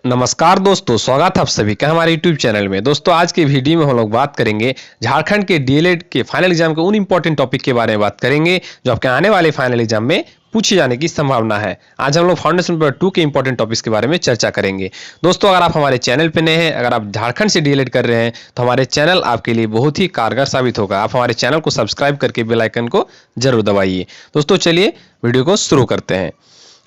नमस्कार दोस्तों, स्वागत है आप सभी का हमारे YouTube चैनल में। दोस्तों आज के वीडियो में हम लोग बात करेंगे झारखंड के डीएलएड के फाइनल एग्जाम के उन इंपॉर्टेंट टॉपिक के बारे में बात करेंगे जो आपके आने वाले फाइनल एग्जाम में पूछे जाने की संभावना है। आज हम लोग फाउंडेशन पेपर 2 के इंपॉर्टेंट टॉपिक्स के बारे में चर्चा करेंगे। दोस्तों अगर आप हमारे चैनल पे नए हैं, अगर आप झारखंड से डीएलएड कर रहे हैं तो हमारे चैनल आपके लिए बहुत ही कारगर साबित होगा। आप हमारे चैनल को सब्सक्राइब करके बेल आइकन को जरूर दबाइए। दोस्तों चलिए वीडियो को शुरू करते हैं।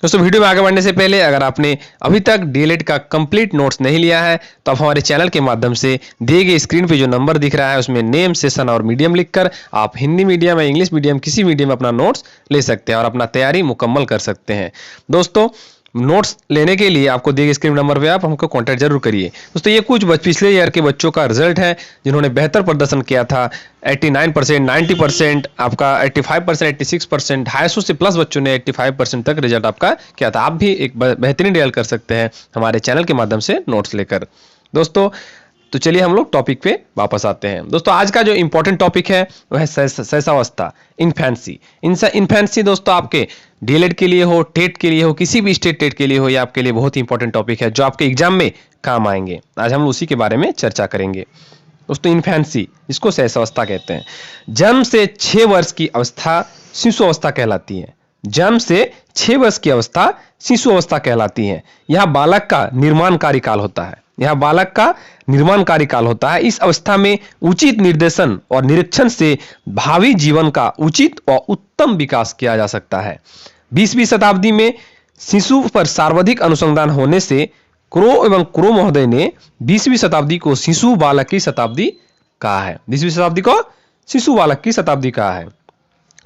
दोस्तों वीडियो में आगे बढ़ने से पहले अगर आपने अभी तक डीएलएड का कंप्लीट नोट्स नहीं लिया है तो आप हमारे चैनल के माध्यम से दिए गए स्क्रीन पे जो नंबर दिख रहा है उसमें नेम, सेशन और मीडियम लिखकर आप हिंदी मीडियम या इंग्लिश मीडियम किसी मीडियम में अपना नोट्स ले सकते हैं और अपना तैयारी मुकम्मल कर सकते हैं। दोस्तों नोट्स लेने के लिए आपको दिए गए स्क्रीन नंबर पे आप हमको कांटेक्ट जरूर करिए। दोस्तों ये कुछ पिछले ईयर के बच्चों का रिजल्ट है जिन्होंने बेहतर प्रदर्शन किया था। 89%, 90%, आपका 85%, 86%, 250 से प्लस बच्चों ने 85% तक रिजल्ट आपका किया था। आप भी एक बेहतरीन रिजल्ट कर सकते हैं हमारे चैनल के माध्यम से नोट्स लेकर। दोस्तों तो चलिए हम लोग टॉपिक पे वापस आते हैं। दोस्तों आज का जो इंपॉर्टेंट टॉपिक है वह है शैशवावस्था, इन्फेंसी। इन्फेंसी दोस्तों आपके डीएलएड के लिए हो, टेट के लिए हो, किसी भी स्टेट टेट के लिए हो, ये आपके लिए बहुत ही इंपॉर्टेंट टॉपिक है जो आपके एग्जाम में काम आएंगे। आज हम उसी के बारे में चर्चा करेंगे। दोस्तों इन्फेंसी, इसको शैशवावस्था कहते हैं। जन्म से 6 वर्ष की अवस्था शिशु अवस्था कहलाती है। जन्म से 6 वर्ष की अवस्था शिशु अवस्था कहलाती है। यह बालक का निर्माणकारी काल होता है। यह बालक का निर्माणकारी काल होता है। इस अवस्था में उचित निर्देशन और निरीक्षण से भावी जीवन का उचित और उत्तम विकास किया जा सकता है। 20वीं शताब्दी में शिशु पर सर्वाधिक अनुसंधान होने से क्रो महोदय ने 20वीं शताब्दी को शिशु बालक की शताब्दी कहा है। 20वीं शताब्दी को शिशु बालक की शताब्दी कहा है।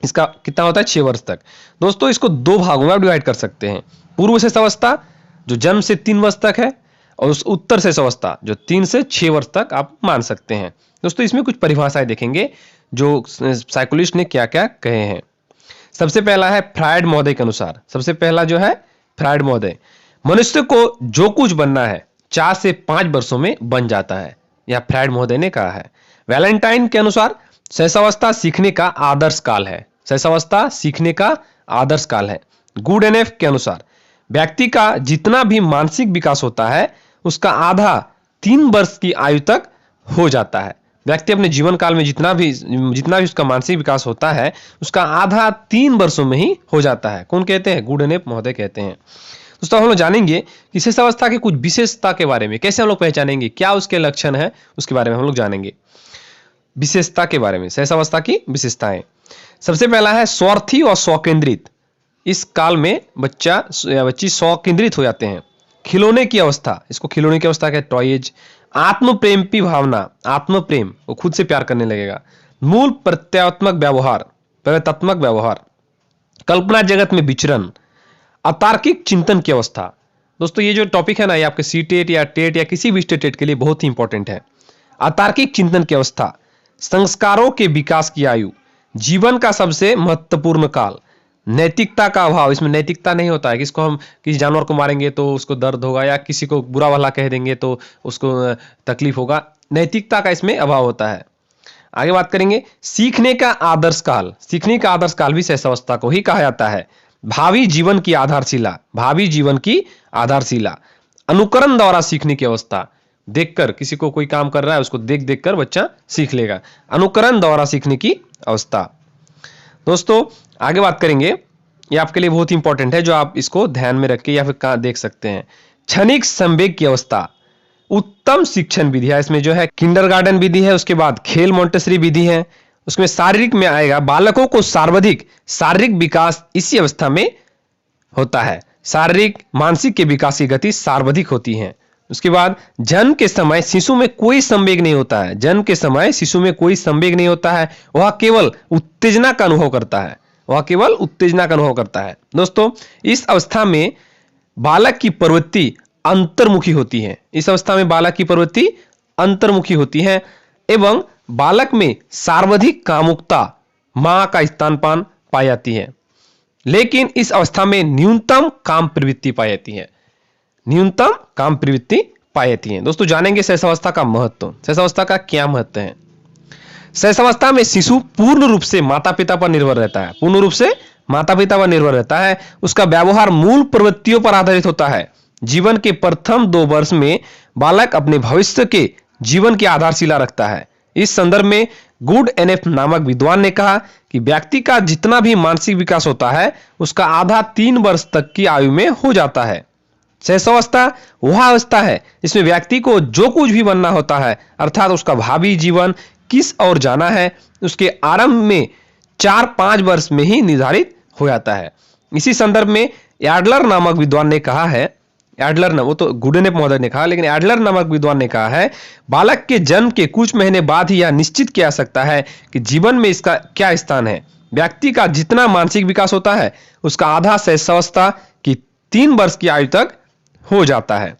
इसका कितना होता है? 6 वर्ष तक। दोस्तों इसको 2 भागों में डिवाइड कर सकते हैं। पूर्व शैशवावस्था जो जन्म से 3 वर्ष तक है और उस उत्तर शैशवावस्था जो 3 से 6 वर्ष तक आप मान सकते हैं। दोस्तों इसमें कुछ परिभाषाएं देखेंगे जो साइकोलॉजिस्ट ने क्या क्या कहे हैं। सबसे पहला है फ्रायड महोदय के अनुसार। सबसे पहला जो है फ्रायड महोदय, मनुष्य को जो कुछ बनना है 4 से 5 वर्षों में बन जाता है, यह फ्रायड महोदय ने कहा है। वैलेंटाइन के अनुसार शैशवावस्था सीखने का आदर्श काल है। शैशवावस्था सीखने का आदर्श काल है। गुडएनएफ के अनुसार व्यक्ति का जितना भी मानसिक विकास होता है उसका आधा 3 वर्ष की आयु तक हो जाता है। व्यक्ति अपने जीवन काल में जितना भी उसका मानसिक विकास होता है उसका आधा 3 वर्षों में ही हो जाता है। कौन कहते हैं? गुडएनएफ महोदय कहते हैं। दोस्तों हम लोग जानेंगे कि शैशवावस्था की कुछ विशेषता के बारे में, कैसे हम लोग पहचानेंगे, क्या उसके लक्षण है, उसके बारे में हम लोग जानेंगे। विशेषता के बारे में, शैशवावस्था की विशेषताएं। सबसे पहला है स्वार्थी और स्वकेंद्रित। इस काल में बच्चा या बच्ची स्वकेंद्रित हो जाते हैं। खिलौने की अवस्था, इसको खिलौने की अवस्था कहते हैं, टॉय एज। आत्म प्रेम की भावना, आत्म प्रेम, वो खुद से प्यार करने लगेगा। मूल प्रत्यात्मक व्यवहार, कल्पना जगत में विचरण, अतार्किक चिंतन की अवस्था। दोस्तों ये जो टॉपिक है ना, ये आपके सीटेट या टेट या किसी भी स्टेट के लिए बहुत ही इंपॉर्टेंट है। अतार्किक चिंतन की अवस्था, संस्कारों के विकास की आयु, जीवन का सबसे महत्वपूर्ण काल, नैतिकता का अभाव। इसमें नैतिकता नहीं होता है, किसको हम किसी जानवर को मारेंगे तो उसको दर्द होगा या किसी को बुरा भला कह देंगे तो उसको तकलीफ होगा। नैतिकता का इसमें अभाव होता है। आगे बात करेंगे सीखने का आदर्श काल। सीखने का आदर्श काल भी शैशवावस्था को ही कहा जाता है। भावी जीवन की आधारशिला, अनुकरण द्वारा सीखने की अवस्था। देखकर, किसी को कोई काम कर रहा है उसको देख देख कर बच्चा सीख लेगा। अनुकरण द्वारा सीखने की अवस्था। दोस्तों आगे बात करेंगे, ये आपके लिए बहुत इंपॉर्टेंट है जो आप इसको ध्यान में रख के या फिर कहाँ देख सकते हैं। क्षणिक संवेग की अवस्था, उत्तम शिक्षण विधि है। इसमें जो है किंडरगार्टन विधि है, उसके बाद खेल मोंटेसरी विधि है। उसमें शारीरिक में आएगा, बालकों को सर्वाधिक शारीरिक विकास इसी अवस्था में होता है। शारीरिक मानसिक के विकास की गति सर्वाधिक होती है। उसके बाद जन्म के समय शिशु में कोई संवेग नहीं होता है। जन्म के समय शिशु में कोई संवेग नहीं होता है, वह केवल उत्तेजना का अनुभव करता है। दोस्तों इस अवस्था में बालक की प्रवृत्ति अंतर्मुखी होती है एवं बालक में सर्वाधिक कामुकता, मां का स्तनपान पाई जाती है। लेकिन इस अवस्था में न्यूनतम काम प्रवृत्ति पाई जाती है। दोस्तों जानेंगे शैशवावस्था का महत्व। शैशवावस्था का क्या महत्व है? शैशवावस्था में शिशु पूर्ण रूप से माता पिता पर निर्भर रहता है। उसका व्यवहार मूल प्रवृत्तियों पर आधारित होता है। जीवन के प्रथम 2 वर्ष में बालक अपने भविष्य के जीवन की आधारशिला रखता है। इस संदर्भ में गुड एनएफ नामक विद्वान ने कहा कि व्यक्ति का जितना भी मानसिक विकास होता है उसका आधा 3 वर्ष तक की आयु में हो जाता है। शैशवावस्था वह अवस्था है जिसमें व्यक्ति को जो कुछ भी बनना होता है, अर्थात उसका भावी जीवन किस ओर जाना है, उसके आरंभ में 4-5 वर्ष में ही निर्धारित हो जाता है। इसी संदर्भ में एडलर नामक विद्वान ने कहा है, एडलर ना, वो तो गुडेनेफ महोदय ने कहा, लेकिन एडलर नामक विद्वान ने कहा है बालक के जन्म के कुछ महीने बाद ही यह निश्चित किया जा सकता है कि जीवन में इसका क्या स्थान है। व्यक्ति का जितना मानसिक विकास होता है उसका आधा शैशवावस्था की 3 वर्ष की आयु तक हो जाता है।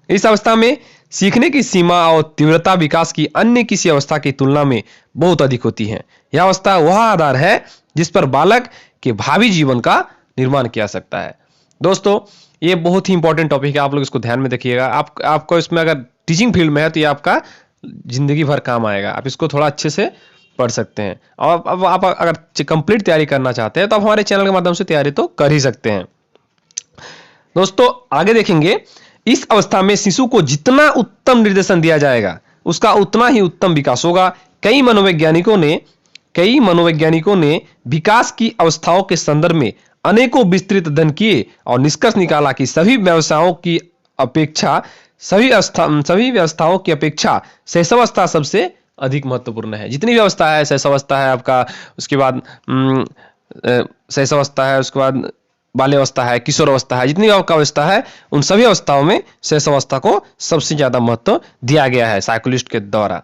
इस अवस्था में सीखने की सीमा और तीव्रता विकास की अन्य किसी अवस्था की तुलना में बहुत अधिक होती है। यह अवस्था वह आधार है जिस पर बालक के भावी जीवन का निर्माण किया जा सकता है। दोस्तों, ये बहुत ही इंपॉर्टेंट टॉपिक है, आप लोग इसको ध्यान में देखिएगा। आपको इसमें अगर टीचिंग फील्ड में है तो ये आपका जिंदगी भर काम आएगा। आप इसको थोड़ा अच्छे से पढ़ सकते हैं। और अब आप अगर कंप्लीट तैयारी करना चाहते हैं तो आप हमारे चैनल के माध्यम से तैयारी तो कर ही सकते हैं। दोस्तों, आगे देखेंगे, इस अवस्था में शिशु को जितना उत्तम निर्देशन दिया जाएगा उसका उतना ही उत्तम विकास होगा। कई मनोवैज्ञानिकों ने विकास की अवस्थाओं के संदर्भ में अनेकों विस्तृत अध्ययन किए और निष्कर्ष निकाला कि सभी व्यवसायों की अपेक्षा शैशवावस्था सबसे अधिक महत्वपूर्ण है। जितनी व्यवस्था है, शैशवावस्था है आपका, उसके बाद शैशवावस्था है, उसके बाद बाल्यावस्था है, किशोरावस्था है, जितनी आपका अवस्था है उन सभी अवस्थाओं में शैशवावस्था को सबसे ज्यादा महत्व दिया गया है साइकोलॉजिस्ट के द्वारा।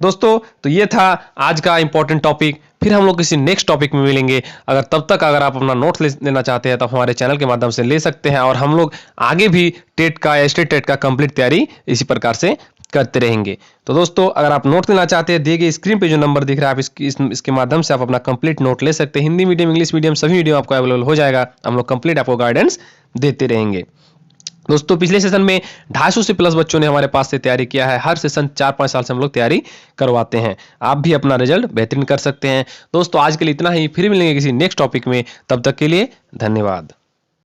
दोस्तों, तो ये था आज का इंपॉर्टेंट टॉपिक। फिर हम लोग किसी नेक्स्ट टॉपिक में मिलेंगे। अगर आप अपना नोट्स लेना चाहते हैं तो हमारे चैनल के माध्यम से ले सकते हैं, और हम लोग आगे भी टेट का या स्टेट टेट का कंप्लीट तैयारी इसी प्रकार से करते रहेंगे। तो दोस्तों, अगर आप नोट लेना चाहते हैं, दिए गए स्क्रीन पे जो नंबर दिख रहा है, आप इसके माध्यम से आप अपना कंप्लीट नोट ले सकते हैं। हिंदी मीडियम, इंग्लिश मीडियम सभी मीडियम आपको अवेलेबल हो जाएगा। हम लोग कंप्लीट आपको गाइडेंस देते रहेंगे। दोस्तों, पिछले सेशन में 250 से प्लस बच्चों ने हमारे पास से तैयारी किया है। हर सेशन 4-5 साल से हम लोग तैयारी करवाते हैं। आप भी अपना रिजल्ट बेहतरीन कर सकते हैं। दोस्तों, आज के लिए इतना ही। फिर मिलेंगे किसी नेक्स्ट टॉपिक में। तब तक के लिए धन्यवाद।